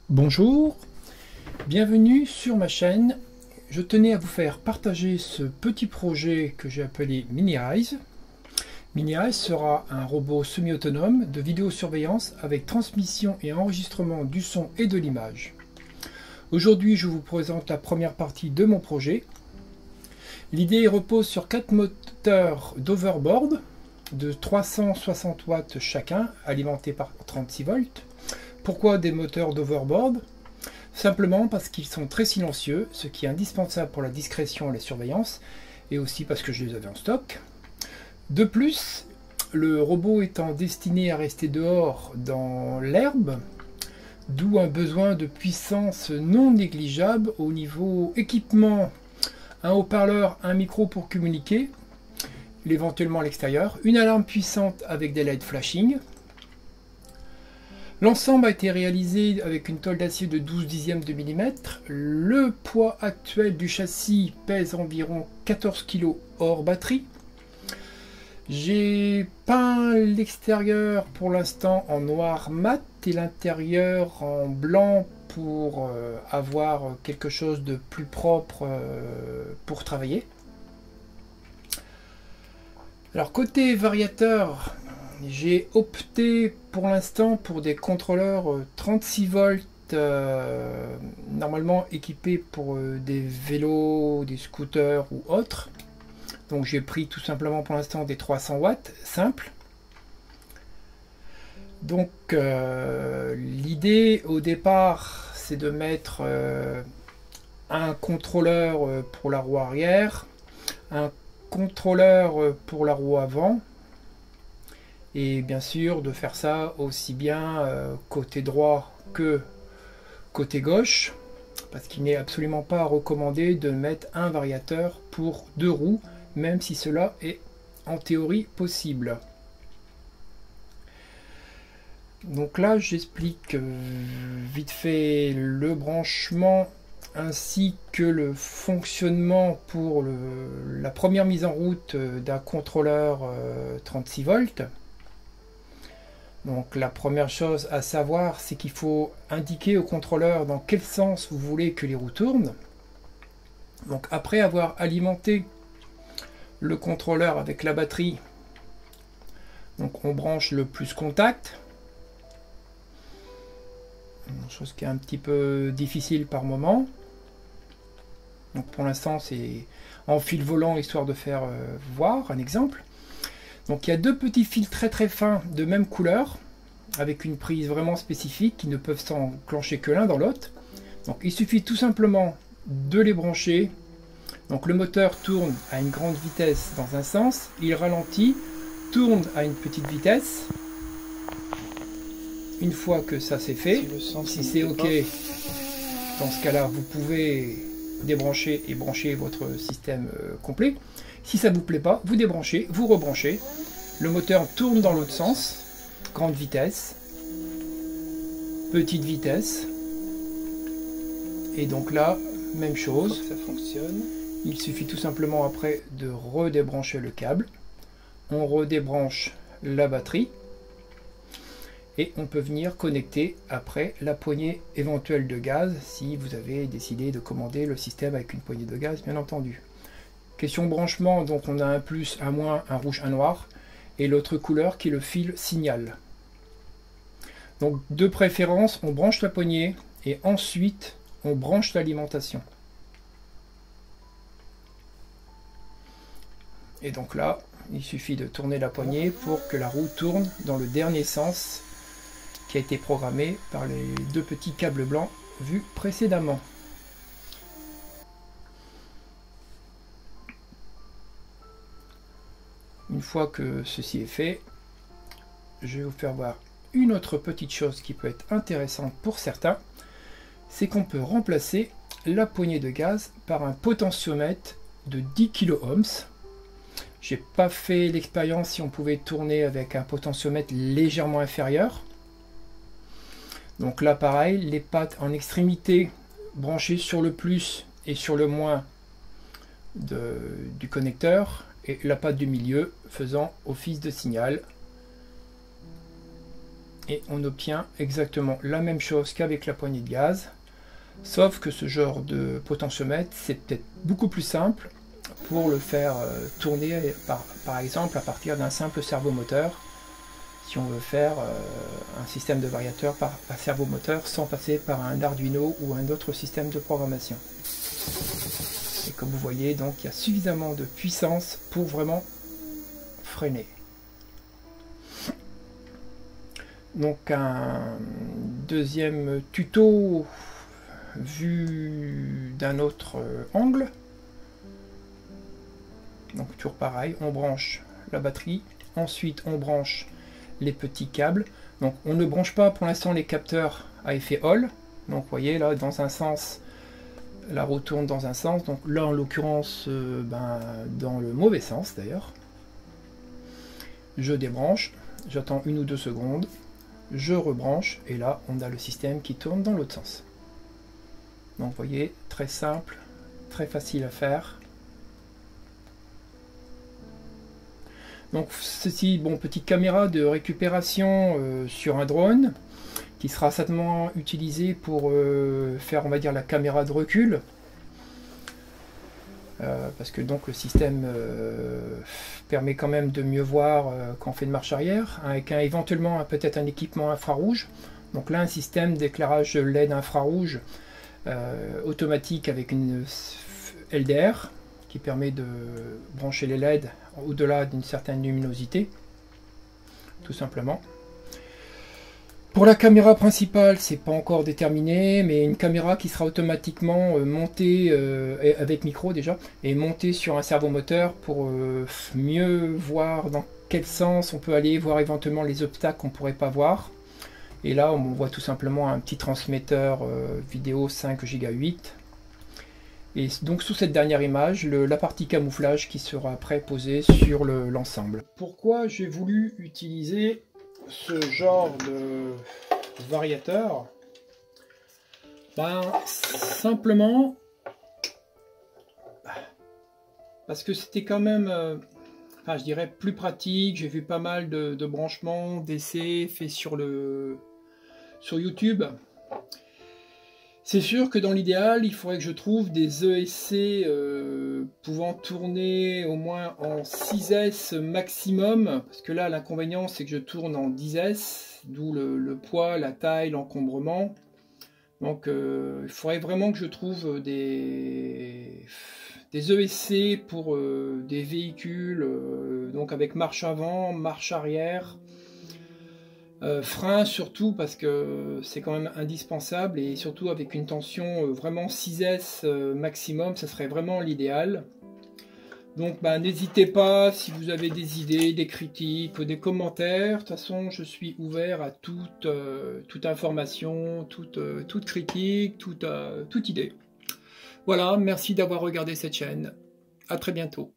Bonjour, bienvenue sur ma chaîne. Je tenais à vous faire partager ce petit projet que j'ai appelé Mini-Eyes. Mini-Eyes sera un robot semi-autonome de vidéosurveillance avec transmission et enregistrement du son et de l'image. Aujourd'hui, je vous présente la première partie de mon projet. L'idée repose sur 4 moteurs d'overboard de 360 watts chacun, alimentés par 36 volts. Pourquoi des moteurs d'overboard? Simplement parce qu'ils sont très silencieux, ce qui est indispensable pour la discrétion et la surveillance, et aussi parce que je les avais en stock. De plus, le robot étant destiné à rester dehors dans l'herbe, d'où un besoin de puissance non négligeable au niveau équipement, un haut-parleur, un micro pour communiquer, éventuellement à l'extérieur, une alarme puissante avec des LED flashing. L'ensemble a été réalisé avec une tôle d'acier de 12 dixièmes de millimètre. Le poids actuel du châssis pèse environ 14 kg hors batterie. J'ai peint l'extérieur pour l'instant en noir mat et l'intérieur en blanc pour avoir quelque chose de plus propre pour travailler. Alors côté variateur, j'ai opté pour l'instant pour des contrôleurs 36 volts normalement équipés pour des vélos, des scooters ou autres. Donc j'ai pris tout simplement pour l'instant des 300 watts simples. Donc l'idée au départ c'est de mettre un contrôleur pour la roue arrière, un contrôleur pour la roue avant, et bien sûr de faire ça aussi bien côté droit que côté gauche, parce qu'il n'est absolument pas recommandé de mettre un variateur pour deux roues, même si cela est en théorie possible. Donc là j'explique vite fait le branchement ainsi que le fonctionnement pour la première mise en route d'un contrôleur 36 volts. Donc la première chose à savoir, c'est qu'il faut indiquer au contrôleur dans quel sens vous voulez que les roues tournent. Donc après avoir alimenté le contrôleur avec la batterie, donc on branche le plus contact. Une chose qui est un petit peu difficile par moment. Donc pour l'instant c'est en fil volant histoire de faire voir un exemple. Donc il y a deux petits fils très fins de même couleur avec une prise vraiment spécifique qui ne peuvent s'enclencher que l'un dans l'autre. Donc il suffit tout simplement de les brancher. Donc le moteur tourne à une grande vitesse dans un sens, il ralentit, tourne à une petite vitesse. Une fois que ça c'est fait, si c'est OK, dans ce cas-là vous pouvez débrancher et brancher votre système complet. Si ça vous plaît pas, vous débranchez, vous rebranchez. Le moteur tourne dans l'autre sens, grande vitesse, petite vitesse. Et donc là, même chose. Ça fonctionne. Il suffit tout simplement après de redébrancher le câble. On redébranche la batterie. Et on peut venir connecter après la poignée éventuelle de gaz si vous avez décidé de commander le système avec une poignée de gaz, bien entendu. Question branchement, donc on a un plus, un moins, un rouge, un noir, et l'autre couleur qui est le fil signal. Donc de préférence, on branche la poignée et ensuite on branche l'alimentation. Et donc là, il suffit de tourner la poignée pour que la roue tourne dans le dernier sens qui a été programmé par les deux petits câbles blancs vus précédemment. Une fois que ceci est fait, je vais vous faire voir une autre petite chose qui peut être intéressante pour certains, c'est qu'on peut remplacer la poignée de gaz par un potentiomètre de 10 kΩ. J'ai pas fait l'expérience si on pouvait tourner avec un potentiomètre légèrement inférieur. Donc là pareil, les pattes en extrémité branchées sur le plus et sur le moins du connecteur, et la patte du milieu faisant office de signal. et on obtient exactement la même chose qu'avec la poignée de gaz, sauf que ce genre de potentiomètre, c'est peut-être beaucoup plus simple pour le faire tourner par exemple à partir d'un simple servomoteur, si on veut faire un système de variateur par servomoteur sans passer par un Arduino ou un autre système de programmation. Et comme vous voyez, donc il y a suffisamment de puissance pour vraiment freiner. Donc un deuxième tuto vu d'un autre angle. Donc toujours pareil, on branche la batterie, ensuite on branche les petits câbles. Donc on ne branche pas pour l'instant les capteurs à effet Hall. Donc vous voyez là, dans un sens, la roue tourne dans un sens. Donc là en l'occurrence, dans le mauvais sens d'ailleurs. Je débranche, j'attends 1 ou 2 secondes, je rebranche et là on a le système qui tourne dans l'autre sens. Donc vous voyez, très simple, très facile à faire. Donc ceci, bon, petite caméra de récupération sur un drone qui sera certainement utilisée pour faire, on va dire, la caméra de recul. Parce que donc le système permet quand même de mieux voir quand on fait une marche arrière, avec éventuellement peut-être un équipement infrarouge. Donc là un système d'éclairage LED infrarouge automatique avec une LDR qui permet de brancher les LED au-delà d'une certaine luminosité, tout simplement. Pour la caméra principale, c'est pas encore déterminé, mais une caméra qui sera automatiquement montée avec micro déjà, et montée sur un servomoteur pour mieux voir dans quel sens on peut aller, voir éventuellement les obstacles qu'on pourrait pas voir. Et là, on voit tout simplement un petit transmetteur vidéo 5 Go 8. Et donc sous cette dernière image, la partie camouflage qui sera après posée sur l'ensemble. Pourquoi j'ai voulu utiliser ce genre de variateur? Simplement parce que c'était quand même, je dirais, plus pratique. J'ai vu pas mal de branchements, d'essais faits sur YouTube. C'est sûr que dans l'idéal, il faudrait que je trouve des ESC pouvant tourner au moins en 6S maximum, parce que là l'inconvénient c'est que je tourne en 10S, d'où le poids, la taille, l'encombrement. Donc il faudrait vraiment que je trouve des ESC pour des véhicules, donc avec marche avant, marche arrière. Frein surtout parce que c'est quand même indispensable, et surtout avec une tension vraiment 6S maximum, ça serait vraiment l'idéal. Donc n'hésitez pas si vous avez des idées, des critiques, des commentaires. De toute façon je suis ouvert à toute information, toute critique, toute idée. Voilà, merci d'avoir regardé cette chaîne. À très bientôt.